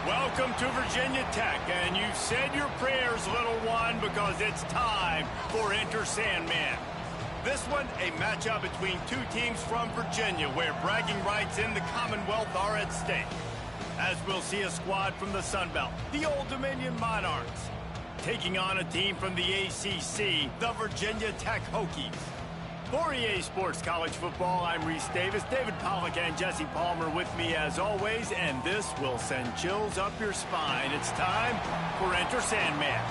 Welcome to Virginia Tech, and you've said your prayers, little one, because it's time for Enter Sandman. This one, a matchup between two teams from Virginia, where bragging rights in the Commonwealth are at stake. As we'll see a squad from the Sun Belt, the Old Dominion Monarchs, taking on a team from the ACC, the Virginia Tech Hokies. For EA Sports College Football, I'm Reese Davis, David Pollack and Jesse Palmer with me as always, and this will send chills up your spine. It's time for Enter Sandman.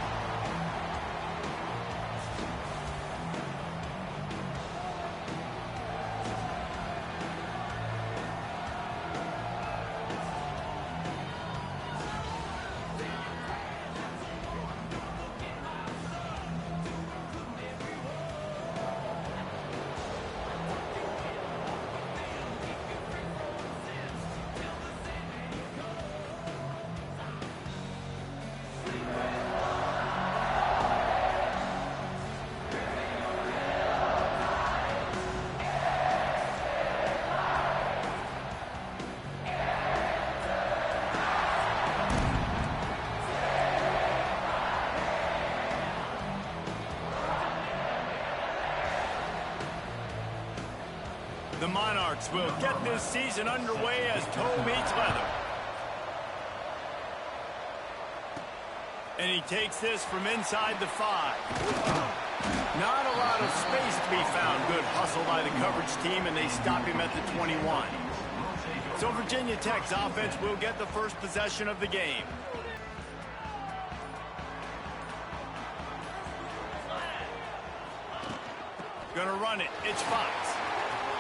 The Monarchs will get this season underway as toe meets leather. And he takes this from inside the 5. Not a lot of space to be found. Good hustle by the coverage team, and they stop him at the 21. So Virginia Tech's offense will get the first possession of the game. Gonna run it. It's Fox.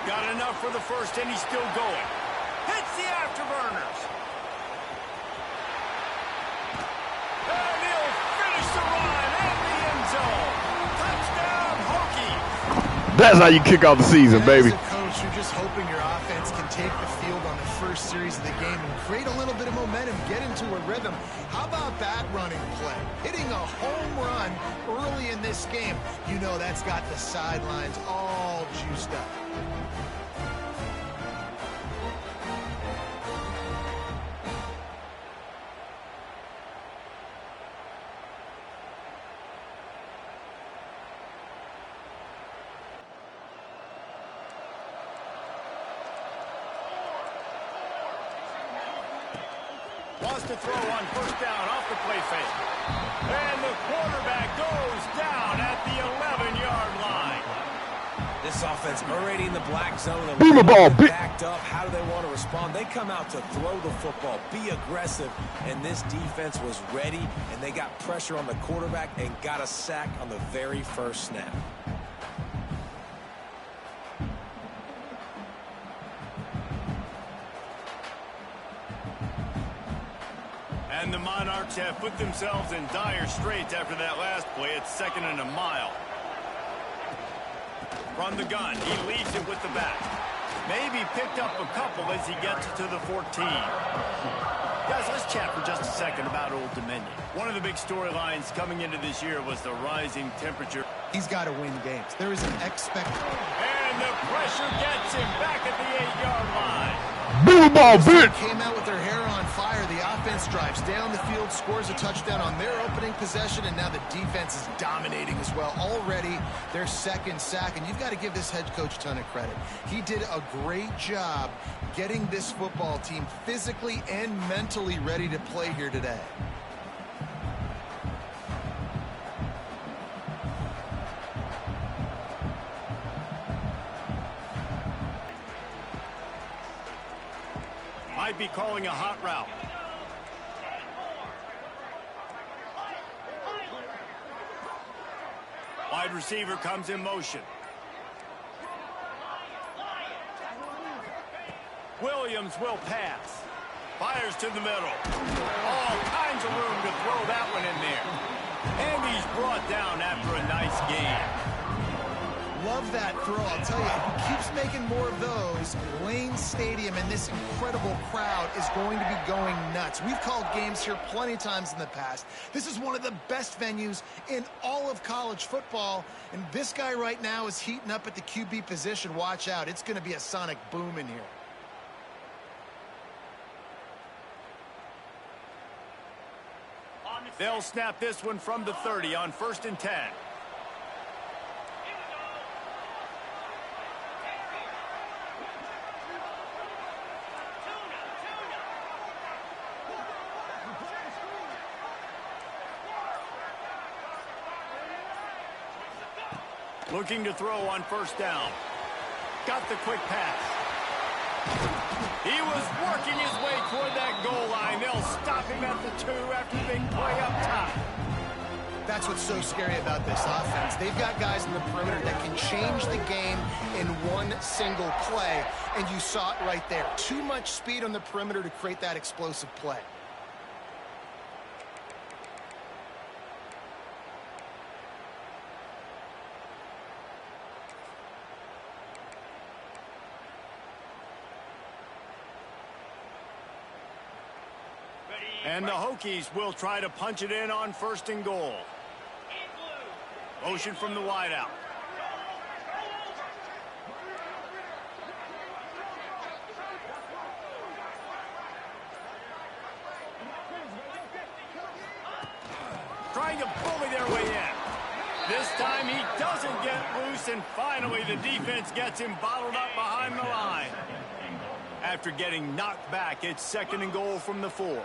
Got enough for the first, and he's still going. Hits the afterburners. And he'll finish the run in the end zone. Touchdown, Hokies. That's how you kick off the season, baby. As a coach, you're just hoping your offense can take the field on the first series of the game and create a little bit of momentum, get into a rhythm. How about that running play? Hitting a home run early in this game. You know that's got the sidelines all juiced up. Wants to throw on first down off the play fake. And the quarterback goes down at the 11-yard line. This offense already in the black zone. Move the ball, backed up. How do they want to respond? They come out to throw the football, be aggressive, and this defense was ready, and they got pressure on the quarterback and got a sack on the very first snap. And the Monarchs have put themselves in dire straits after that last play. It's 2nd and a mile. From the gun, he leaves it with the back. Maybe picked up a couple as he gets to the 14. Guys, let's chat for just a second about Old Dominion. One of the big storylines coming into this year was the rising temperature. He's got to win games. There is an expectation. And the pressure gets him back at the 8-yard line. Blue ball, bitch. Came out with their hair on fire. The offense drives down the field, scores a touchdown on their opening possession, and now the defense is dominating as well. Already their second sack, and you've got to give this head coach a ton of credit. He did a great job getting this football team physically and mentally ready to play here today. Might be calling a hot route. Wide receiver comes in motion. Williams will pass. Fires to the middle. All kinds of room to throw that one in there. And he's brought down after a nice gain. Love that throw. I'll tell you, if he keeps making more of those, Lane Stadium and this incredible crowd is going to be going nuts. We've called games here plenty of times in the past. This is one of the best venues in all of college football, and this guy right now is heating up at the QB position. Watch out. It's going to be a sonic boom in here. They'll snap this one from the 30 on 1st and 10. Looking to throw on 1st down. Got the quick pass. He was working his way toward that goal line. They'll stop him at the 2 after the big play up top. That's what's so scary about this offense. They've got guys in the perimeter that can change the game in one single play, and you saw it right there. Too much speed on the perimeter to create that explosive play. And the Hokies will try to punch it in on 1st and goal. Motion from the wideout. Trying to bully their way in. This time he doesn't get loose, and finally the defense gets him bottled up behind the line. After getting knocked back, it's 2nd and goal from the 4.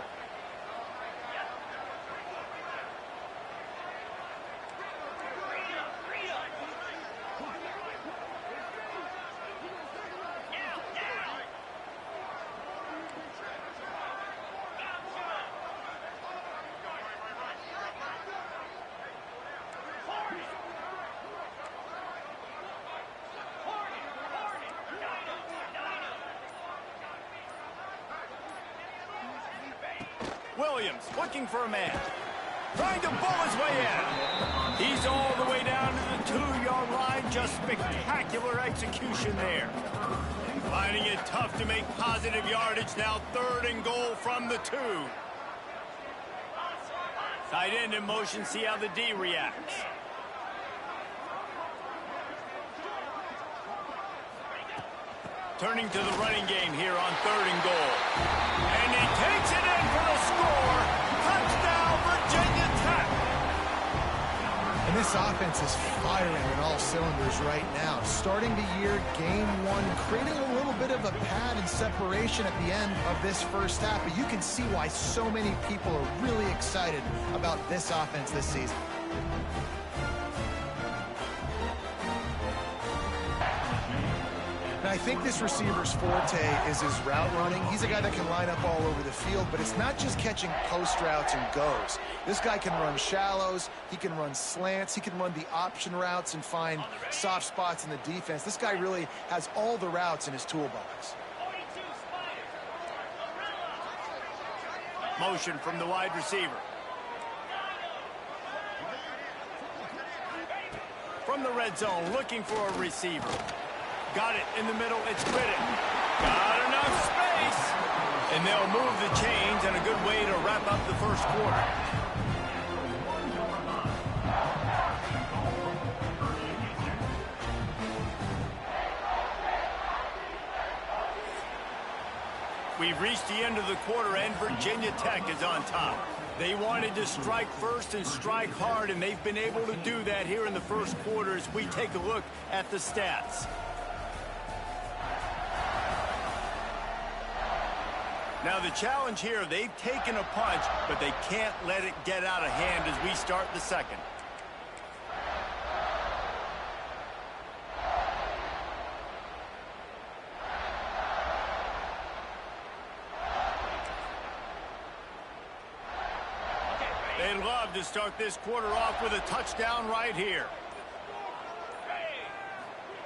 Williams looking for a man. Trying to bull his way in. He's all the way down to the 2-yard line. Just spectacular execution there. Finding it tough to make positive yardage. Now 3rd and goal from the 2. Tight end in motion. See how the D reacts. Turning to the running game here on 3rd and goal. And he takes it in for the score. Touchdown, Virginia Tech. And this offense is firing on all cylinders right now. Starting the year, game 1, creating a little bit of a pad and separation at the end of this first half. But you can see why so many people are really excited about this offense this season. I think this receiver's forte is his route running. He's a guy that can line up all over the field, but it's not just catching post routes and goes. This guy can run shallows, he can run slants, he can run the option routes and find soft spots in the defense. This guy really has all the routes in his toolbox. Motion from the wide receiver. From the red zone, looking for a receiver. Got it in the middle, it's Riddick. Got enough space. And they'll move the chains, and a good way to wrap up the first quarter. We've reached the end of the quarter, and Virginia Tech is on top. They wanted to strike first and strike hard, and they've been able to do that here in the first quarter as we take a look at the stats. Now the challenge here, they've taken a punch, but they can't let it get out of hand as we start the second. They'd love to start this quarter off with a touchdown right here.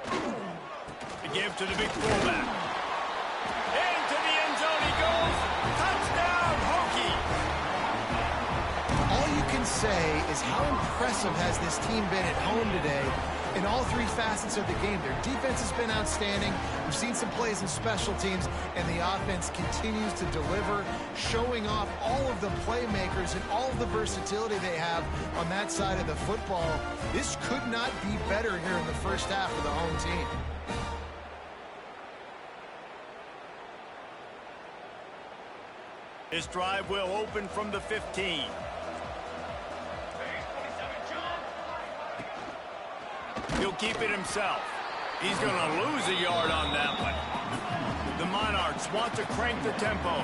A give to the big fullback. Into the end zone he goes. Touchdown, Hokie. All you can say is how impressive has this team been at home today in all three facets of the game. Their defense has been outstanding. We've seen some plays in special teams, and the offense continues to deliver, showing off all of the playmakers and all of the versatility they have on that side of the football. This could not be better here in the first half for the home team. This drive will open from the 15. he'll keep it himself. He's going to lose a yard on that one. The Monarchs want to crank the tempo.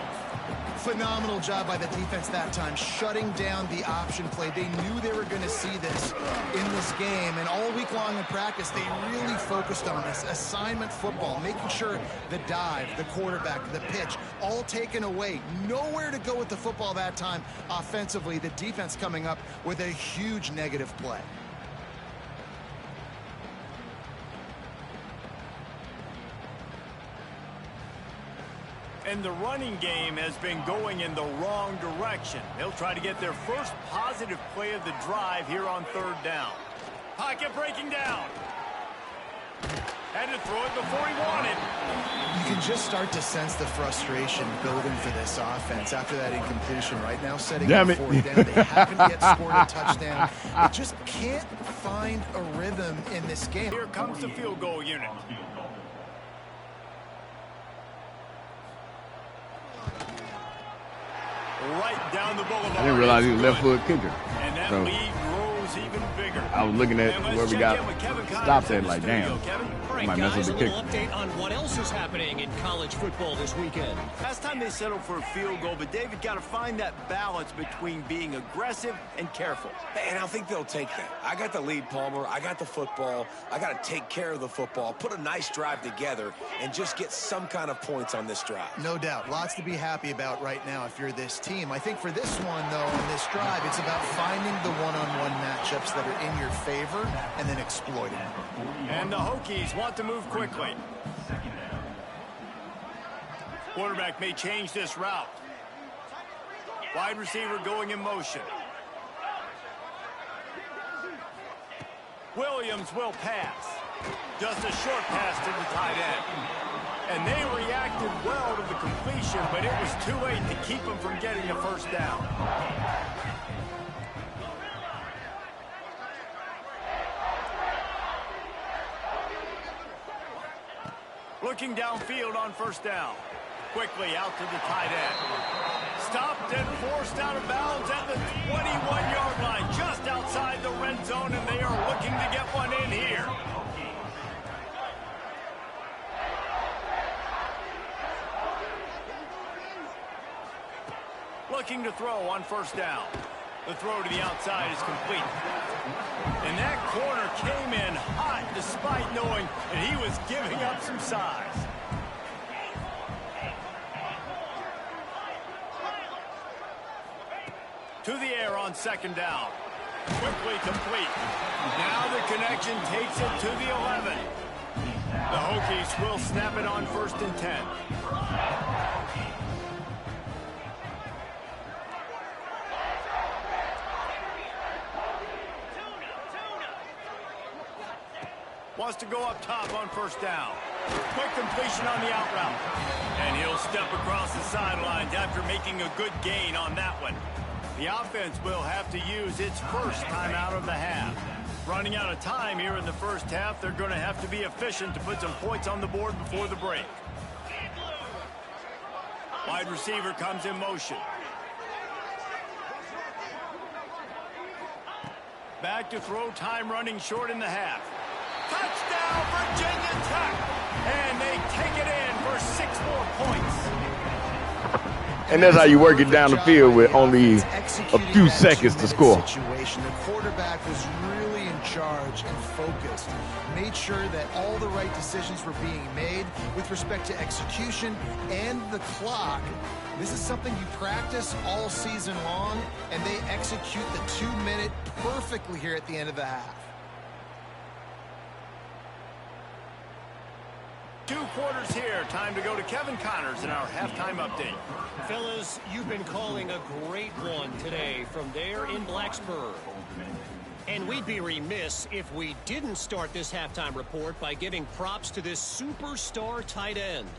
Phenomenal job by the defense that time, shutting down the option play. They knew they were going to see this in this game, and all week long in practice, they really focused on this assignment football, making sure the dive, the quarterback, the pitch, all taken away. Nowhere to go with the football that time offensively. The defense coming up with a huge negative play. And the running game has been going in the wrong direction. They'll try to get their first positive play of the drive here on third down. Pocket breaking down. Had to throw it before he wanted. You can just start to sense the frustration building for this offense after that incompletion. Right now, setting up fourth down. They haven't yet scored a touchdown. They just can't find a rhythm in this game. Here comes the field goal unit. Right down the boulevard. I didn't realize he was left foot kicker. And that So lead grows even bigger. I was looking at where we got stopped at, like, damn. All right, Might mess guys, with a the little kicker. update on what else is happening in college football this weekend. Last time they settled for a field goal, but David got to find that balance between being aggressive and careful. And I think they'll take that. I got the lead, Palmer. I got the football. I got to take care of the football, put a nice drive together, and just get some kind of points on this drive. No doubt. Lots to be happy about right now if you're this team. I think for this one, though, on this drive, it's about finding the one-on-one matchups that are in your favor and then exploiting them. And the Hokies want to move quickly. Quarterback may change this route. Wide receiver going in motion. Williams will pass. Just a short pass to the tight end. And they reacted well to the completion, but it was too late to keep them from getting the first down. Looking downfield on first down. Quickly out to the tight end. Stopped and forced out of bounds at the 21-yard line, just outside the red zone, and they are looking to get one in here. Looking to throw on first down. The throw to the outside is complete. And that corner came in hot despite knowing that he was giving up some size. To the air on second down. Quickly complete. Now the connection takes it to the 11. The Hokies will snap it on 1st and 10. Wants to go up top on first down. Quick completion on the out route. And he'll step across the sidelines after making a good gain on that one. The offense will have to use its first timeout of the half. Running out of time here in the first half, they're going to have to be efficient to put some points on the board before the break. Wide receiver comes in motion. Back to throw, time running short in the half. Touchdown, Virginia Tech! And they take it in for 6 more points. And that's how you work it down the field with only a few seconds to score. The quarterback was really in charge and focused. Made sure that all the right decisions were being made with respect to execution and the clock. This is something you practice all season long, and they execute the 2-minute perfectly here at the end of the half. 2 quarters here. Time to go to Kevin Connors in our halftime update. Fellas, you've been calling a great one today from there in Blacksburg. And we'd be remiss if we didn't start this halftime report by giving props to this superstar tight end.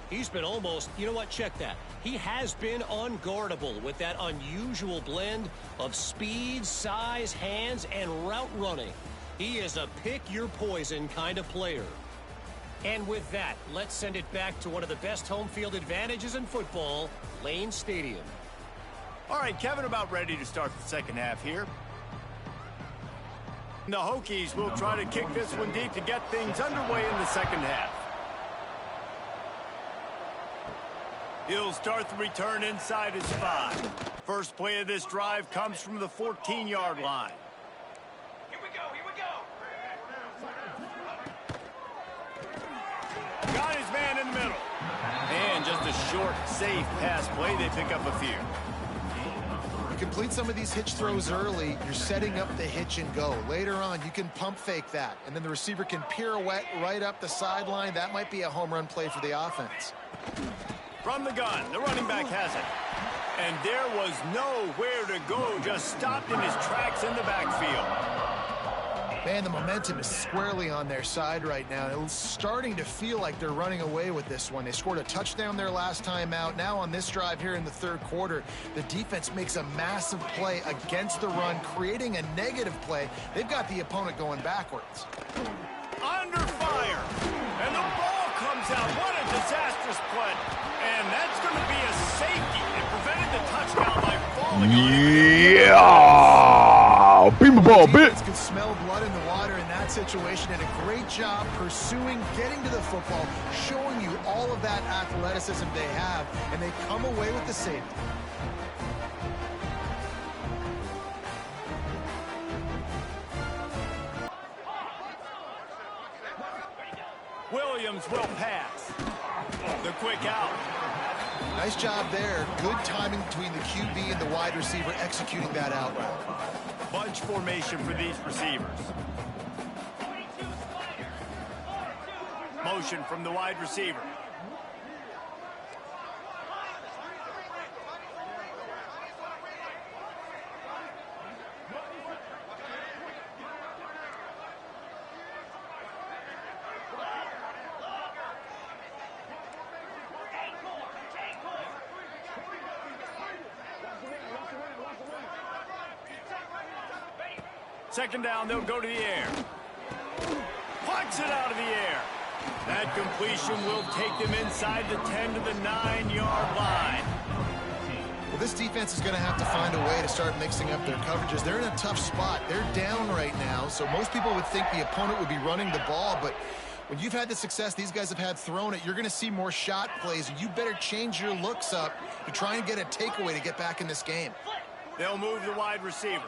He's been almost, you know what, check that. He has been unguardable with that unusual blend of speed, size, hands, and route running. He is a pick-your-poison kind of player. And with that, let's send it back to one of the best home field advantages in football, Lane Stadium. All right, Kevin, about ready to start the second half here. The Hokies will try to kick this one deep to get things underway in the second half. He'll start the return inside his 5. First play of this drive comes from the 14-yard line. Here we go. Got his man in the middle. And just a short, safe pass play. They pick up a few. You complete some of these hitch throws early, you're setting up the hitch and go. Later on, you can pump fake that, and then the receiver can pirouette right up the sideline. That might be a home run play for the offense. From the gun, the running back has it. And there was nowhere to go, just stopped in his tracks in the backfield. Man, the momentum is squarely on their side right now. It's starting to feel like they're running away with this one. They scored a touchdown their last time out. Now on this drive here in the third quarter, the defense makes a massive play against the run, creating a negative play. They've got the opponent going backwards. Under fire. And the ball comes out. What a disastrous play. And that's going to be a safety. It prevented the touchdown by falling on it. Yeah! Beam the ball, bitch! Can smell blood in the water in that situation, and a great job pursuing, getting to the football, showing you all of that athleticism they have, and they come away with the safety. Williams will pass. The quick out. Nice job there. Good timing between the QB and the wide receiver executing that out route. Bunch formation for these receivers. Motion from the wide receiver. Second down, they'll go to the air. Punts it out of the air. That completion will take them inside the 10 to the 9-yard line. Well, this defense is going to have to find a way to start mixing up their coverages. They're in a tough spot. They're down right now, so most people would think the opponent would be running the ball, but when you've had the success these guys have had throwing it, you're going to see more shot plays. You better change your looks up to try and get a takeaway to get back in this game. They'll move the wide receiver.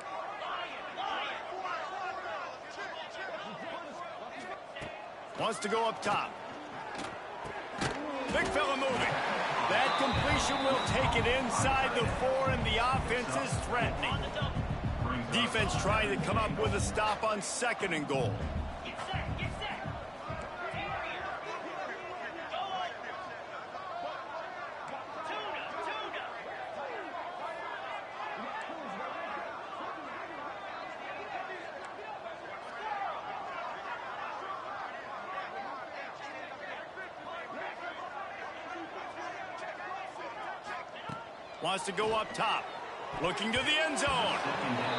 Wants to go up top. Big fella moving. That completion will take it inside the 4, and the offense is threatening. Defense trying to come up with a stop on 2nd and goal. Wants to go up top. Looking to the end zone.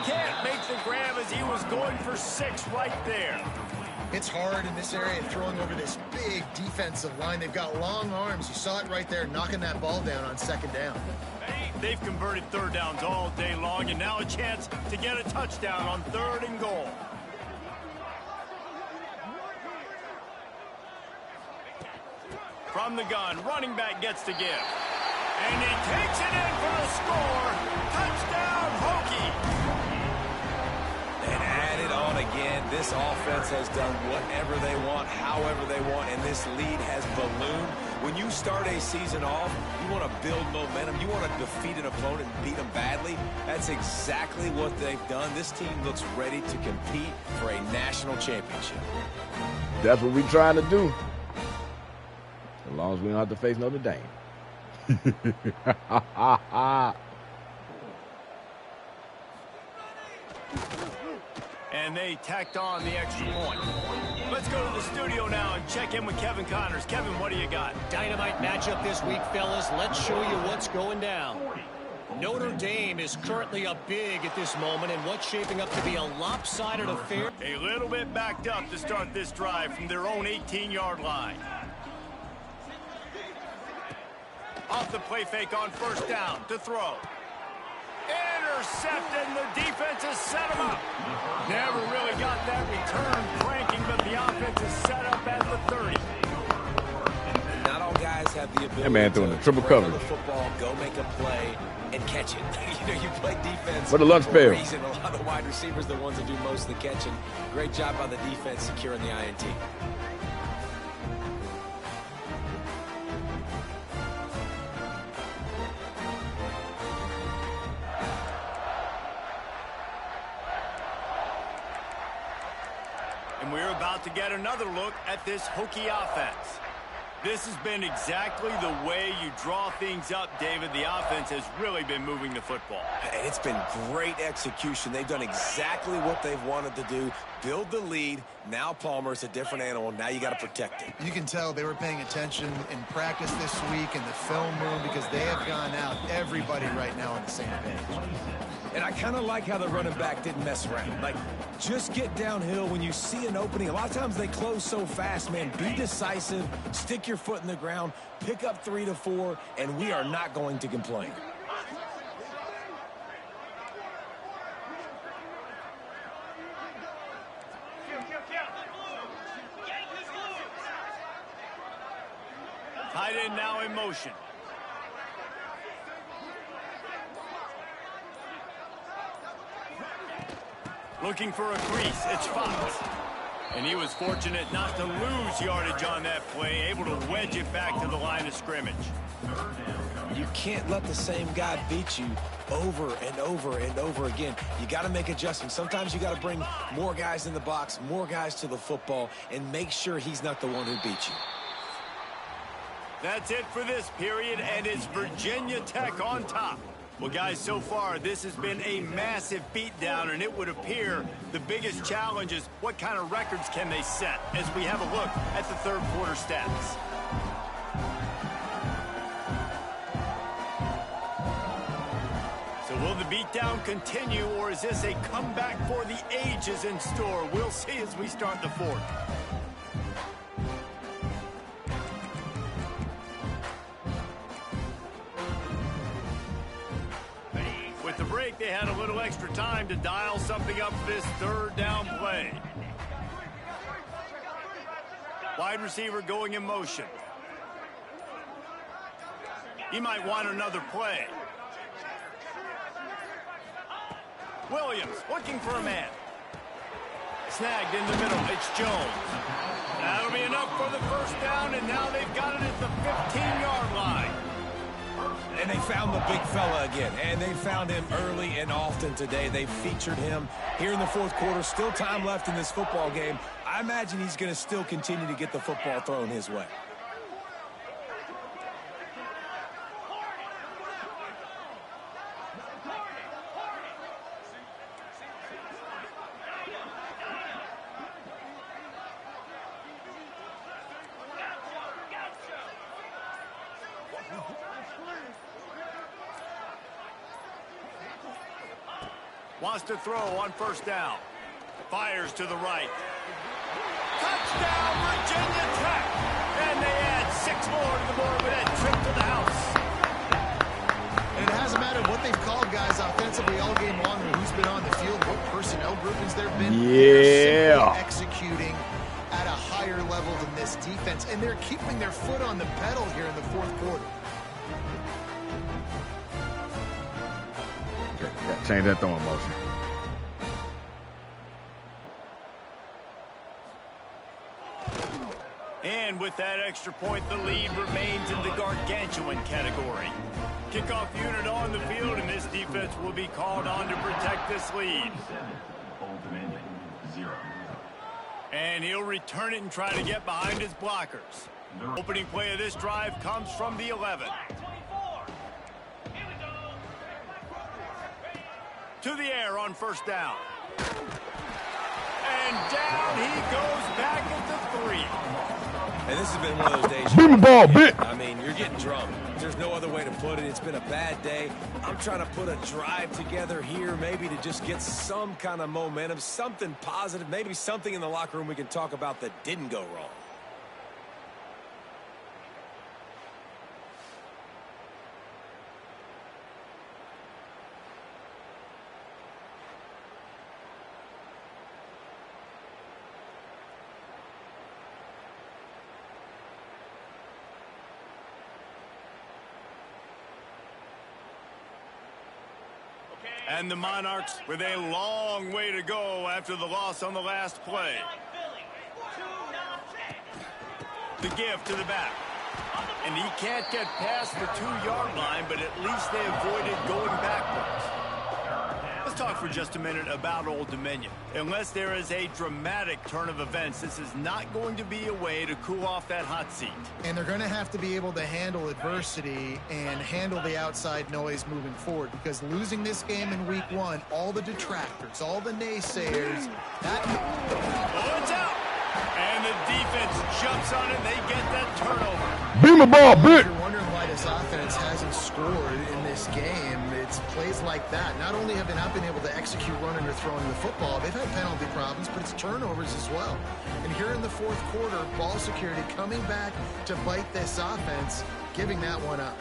Can't make the grab as he was going for 6 right there. It's hard in this area throwing over this big defensive line. They've got long arms. You saw it right there, knocking that ball down on 2nd down. They've converted 3rd downs all day long, and now a chance to get a touchdown on 3rd and goal. From the gun, running back gets to give. And he takes it in for the score. Touchdown, Hokie. And add it on again. This offense has done whatever they want, however they want, and this lead has ballooned. When you start a season off, you want to build momentum. You want to defeat an opponent and beat them badly. That's exactly what they've done. This team looks ready to compete for a national championship. That's what we're trying to do. As long as we don't have to face Notre Dame. And they tacked on the extra point. Let's go to the studio now and check in with Kevin Connors. Kevin, what do you got? Dynamite matchup this week, fellas. Let's show you what's going down. Notre Dame is currently up big at this moment in what's shaping up to be a lopsided affair. A little bit backed up to start this drive from their own 18-yard line. Off the play fake on 1st down to throw. intercepted, and the defense has set him up. Never really got that return cranking, but the offense is set up at the 30. And not all guys have the ability that man throwing the triple break on coverage. the football, go make a play, and catch it. You play defense. What a lunch for pail. reason. A lot of the wide receivers are the ones that do most of the catching. Great job by the defense securing the INT. And we're about to get another look at this Hokie offense. This has been exactly the way you draw things up, David. The offense has really been moving the football. And it's been great execution. They've done exactly what they've wanted to do. Build the lead. Now Palmer's a different animal. Now you got to protect it. You can tell they were paying attention in practice this week in the film room because they have gone out, everybody right now on the same page. And I kind of like how the running back didn't mess around. Like, just get downhill when you see an opening. A lot of times they close so fast, man. Be decisive, stick your foot in the ground, pick up 3 to 4, and we are not going to complain. Tight end now in motion. Looking for a crease. It's Fox. And he was fortunate not to lose yardage on that play, able to wedge it back to the line of scrimmage. You can't let the same guy beat you over and over and over again. You got to make adjustments. Sometimes you got to bring more guys in the box, more guys to the football, and make sure he's not the one who beat you. That's it for this period, and it's Virginia Tech on top. Well, guys, so far, this has been a massive beatdown, and it would appear the biggest challenge is what kind of records can they set as we have a look at the third quarter stats. So will the beatdown continue, or is this a comeback for the ages in store? We'll see as we start the fourth. With the break, they had a little extra time to dial something up for this third down play. Wide receiver going in motion. He might want another play. Williams looking for a man. Snagged in the middle. It's Jones. That'll be enough for the first down, and now they've got it at the 15-yard line. And they found the big fella again, and they found him early and often today. They featured him here in the fourth quarter. Still time left in this football game. I imagine he's going to still continue to get the football thrown his way. Wants to throw on first down. Fires to the right. Touchdown, Virginia Tech! And they add 6 more to the board with that trip to the house. And it hasn't mattered what they've called guys offensively all game long or who's been on the field, what personnel groupings there have been. They're simply executing at a higher level than this defense, and they're keeping their foot on the pedal here in the fourth quarter. Change that throwing motion. And with that extra point, the lead remains in the gargantuan category. Kickoff unit on the field, and this defense will be called on to protect this lead. And he'll return it and try to get behind his blockers. Opening play of this drive comes from the 11. To the air on first down. And down he goes back at the 3. And this has been one of those days. Boom the ball, bit. I mean, you're getting drunk. There's no other way to put it. It's been a bad day. I'm trying to put a drive together here, maybe to just get some kind of momentum, something positive, maybe something in the locker room we can talk about that didn't go wrong. And the Monarchs with a long way to go after the loss on the last play. The give to the back. And he can't get past the 2-yard line, but at least they avoided going backwards. Let's talk for just a minute about Old Dominion. Unless there is a dramatic turn of events, this is not going to be a way to cool off that hot seat. And they're going to have to be able to handle adversity and handle the outside noise moving forward, because losing this game in week 1, all the detractors, all the naysayers, Oh, it's out! And the defense jumps on it. They get that turnover. Beat my ball, bitch. You're wondering why this offense hasn't scored in this game. It's plays like that. Not only have they not been able to execute running or throwing the football, they've had penalty problems, but it's turnovers as well. And here in the fourth quarter, ball security coming back to bite this offense, giving that one up.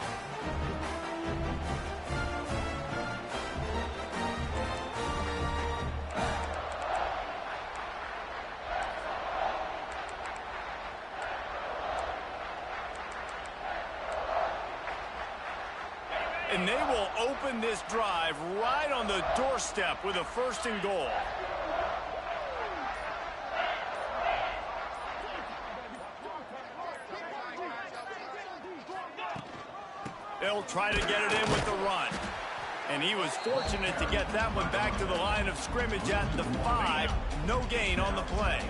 And they will open this drive right on the doorstep with a 1st and goal. They'll try to get it in with the run. And he was fortunate to get that one back to the line of scrimmage at the 5. No gain on the play.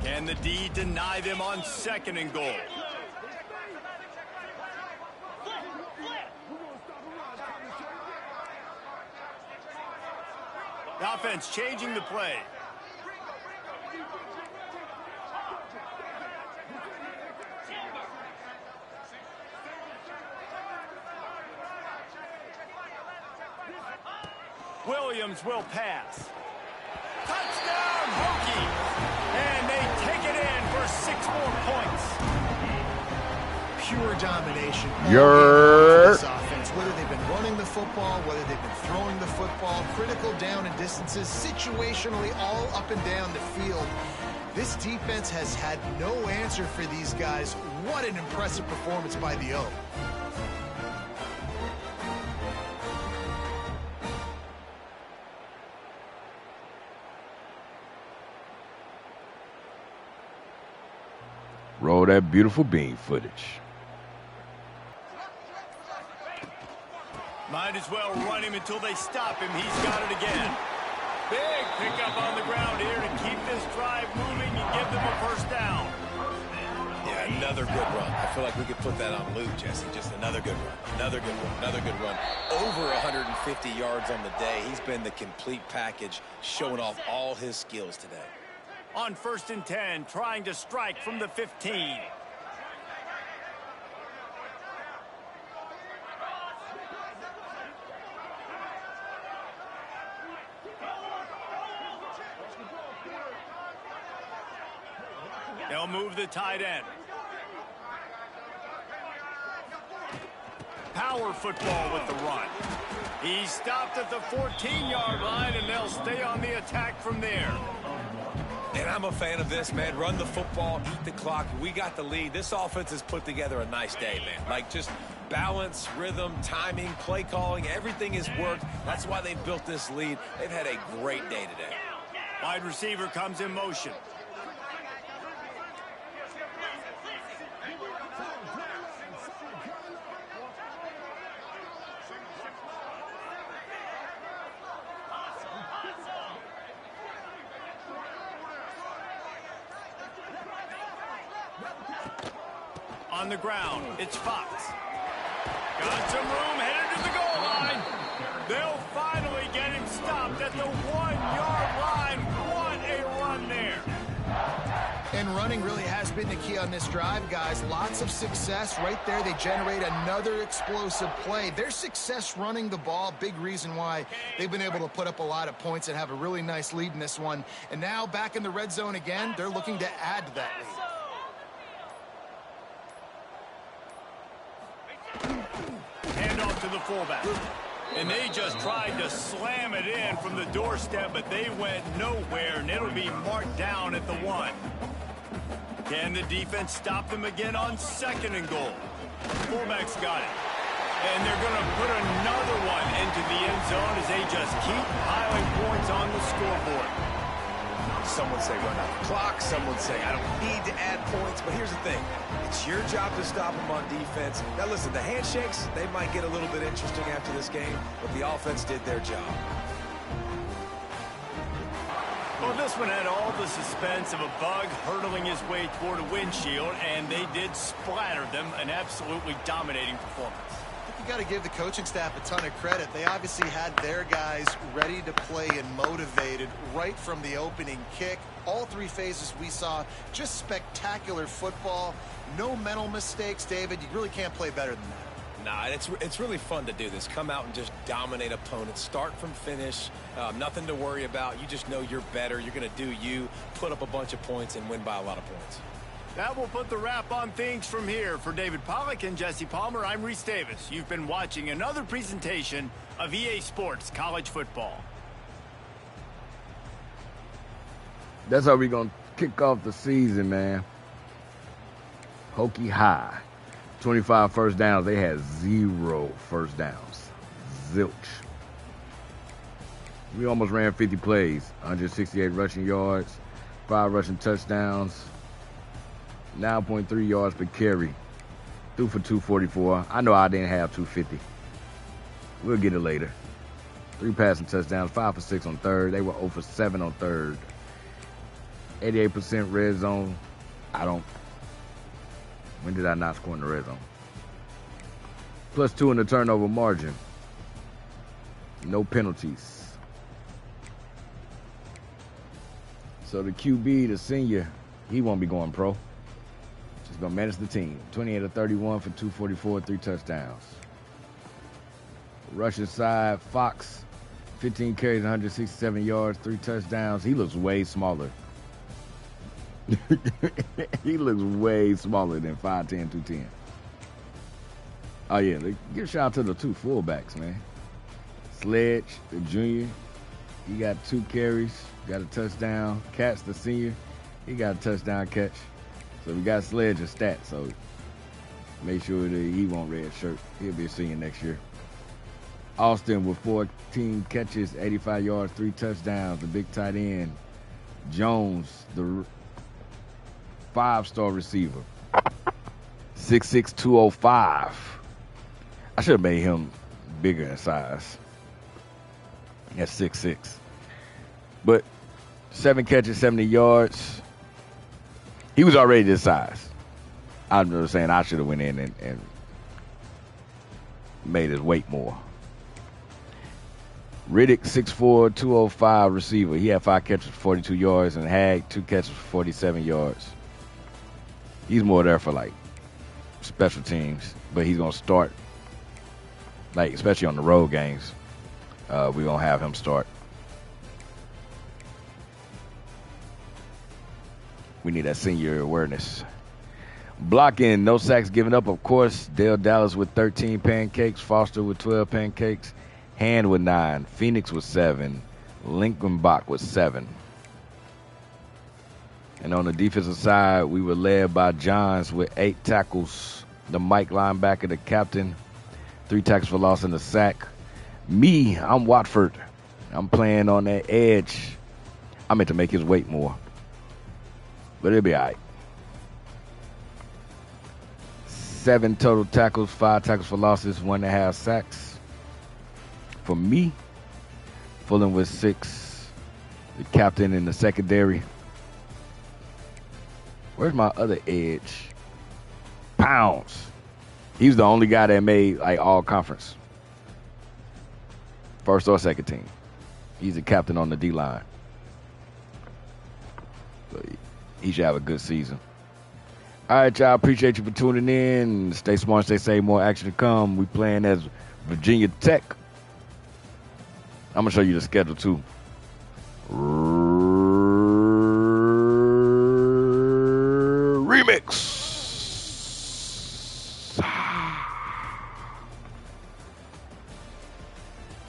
Can the D deny them on 2nd and goal? The offense changing the play. Williams will pass. Touchdown, Hokies! And they take it in for 6 more points. Pure domination. Your This offense, whether they've been running the football, whether they've been throwing the football, critical down and distances, situationally all up and down the field. This defense has had no answer for these guys. What an impressive performance by the O. Roll that beautiful bean footage. Might as well run him until they stop him. He's got it again. Big pickup on the ground here to keep this drive moving and give them a 1st down. Yeah, another good run. I feel like we could put that on loop, Jesse. Just another good run. Another good run. Another good run. Over 150 yards on the day. He's been the complete package, showing off all his skills today. On 1st and 10, trying to strike from the 15. They'll move the tight end. Power football with the run. He stopped at the 14-yard line, and they'll stay on the attack from there. And I'm a fan of this, man. Run the football, eat the clock. We got the lead. This offense has put together a nice day, man. Like, just balance, rhythm, timing, play calling, everything has worked. That's why they've built this lead. They've had a great day today. Wide receiver comes in motion. On the ground, it's Fox. Got some room, headed to the goal line. They'll finally get him stopped at the 1-yard line. What a run there. And running really has been the key on this drive, guys. Lots of success right there. They generate another explosive play. Their success running the ball, big reason why they've been able to put up a lot of points and have a really nice lead in this one. And now back in the red zone again, they're looking to add to that lead. Hand off to the fullback. And they just tried to slam it in from the doorstep, but they went nowhere, and it'll be marked down at the 1. Can the defense stop them again on 2nd and goal? Fullback's got it. And they're going to put another one into the end zone as they just keep piling points on the scoreboard. Some would say run out the clock. Some would say I don't need to add points. But here's the thing. It's your job to stop them on defense. Now, listen, the handshakes, they might get a little bit interesting after this game, but the offense did their job. Well, this one had all the suspense of a bug hurtling his way toward a windshield, and they did splatter them. An absolutely dominating performance. You got to give the coaching staff a ton of credit. They obviously had their guys ready to play and motivated right from the opening kick. All three phases we saw, just spectacular football. No mental mistakes, David. You really can't play better than that. Nah, it's really fun to do this. Come out and just dominate opponents. Start from finish. Nothing to worry about. You just know you're better. You're going to do you, put up a bunch of points, and win by a lot of points. That will put the wrap on things from here. For David Pollack and Jesse Palmer, I'm Reese Davis. You've been watching another presentation of EA Sports College Football. That's how we're going to kick off the season, man. Hokie High. 25 first downs. They had 0 first downs. Zilch. We almost ran 50 plays. 168 rushing yards. 5 rushing touchdowns. 9.3 yards per carry. Threw for 244. I know I didn't have 250. We'll get it later. 3 passing touchdowns. 5 for 6 on third. They were 0 for 7 on third. 88% red zone. When did I not score in the red zone? +2 in the turnover margin. No penalties. So the QB, the senior, he won't be going pro. Just going to manage the team. 28 of 31 for 244, 3 touchdowns. Rushing side, Fox, 15 carries, 167 yards, 3 touchdowns. He looks way smaller. He looks way smaller than 5'10", 210. Oh, yeah. Give a shout out to the 2 fullbacks, man. Sledge, the junior, he got 2 carries, got a touchdown. Katz, the senior, he got a touchdown catch. So we got Sledge a stat, so make sure that he won't red shirt. He'll be a senior next year. Austin with 14 catches, 85 yards, 3 touchdowns. The big tight end. Jones, the 5-star receiver. 6'6", 205. I should have made him bigger in size. At 6'6". But 7 catches, 70 yards. He was already this size. I'm just saying I should have went in and made his weight more. Riddick, 6'4", 205 receiver. He had 5 catches for 42 yards, and Hag 2 catches for 47 yards. He's more there for like special teams, but he's gonna start, like especially on the road games. We're gonna have him start. We need that senior awareness. Blocking, no sacks given up, of course. Dale Dallas with 13 pancakes. Foster with 12 pancakes. Hand with 9. Phoenix with 7. Lincoln Bach with 7. And on the defensive side, we were led by Johns with 8 tackles. The Mike linebacker, the captain. 3 tackles for loss and a sack. Me, I'm Watford. I'm playing on that edge. I meant to make his weight more. But it'll be all right. 7 total tackles, 5 tackles for losses, 1.5 sacks. For me, Fulham with 6. The captain in the secondary. Where's my other edge? Pounds. He was the only guy that made like all conference. First or second team. He's the captain on the D-line. So he should have a good season. All right, y'all. Appreciate you for tuning in. Stay smart, stay safe. More action to come. We playing as Virginia Tech. I'm going to show you the schedule, too. Remix.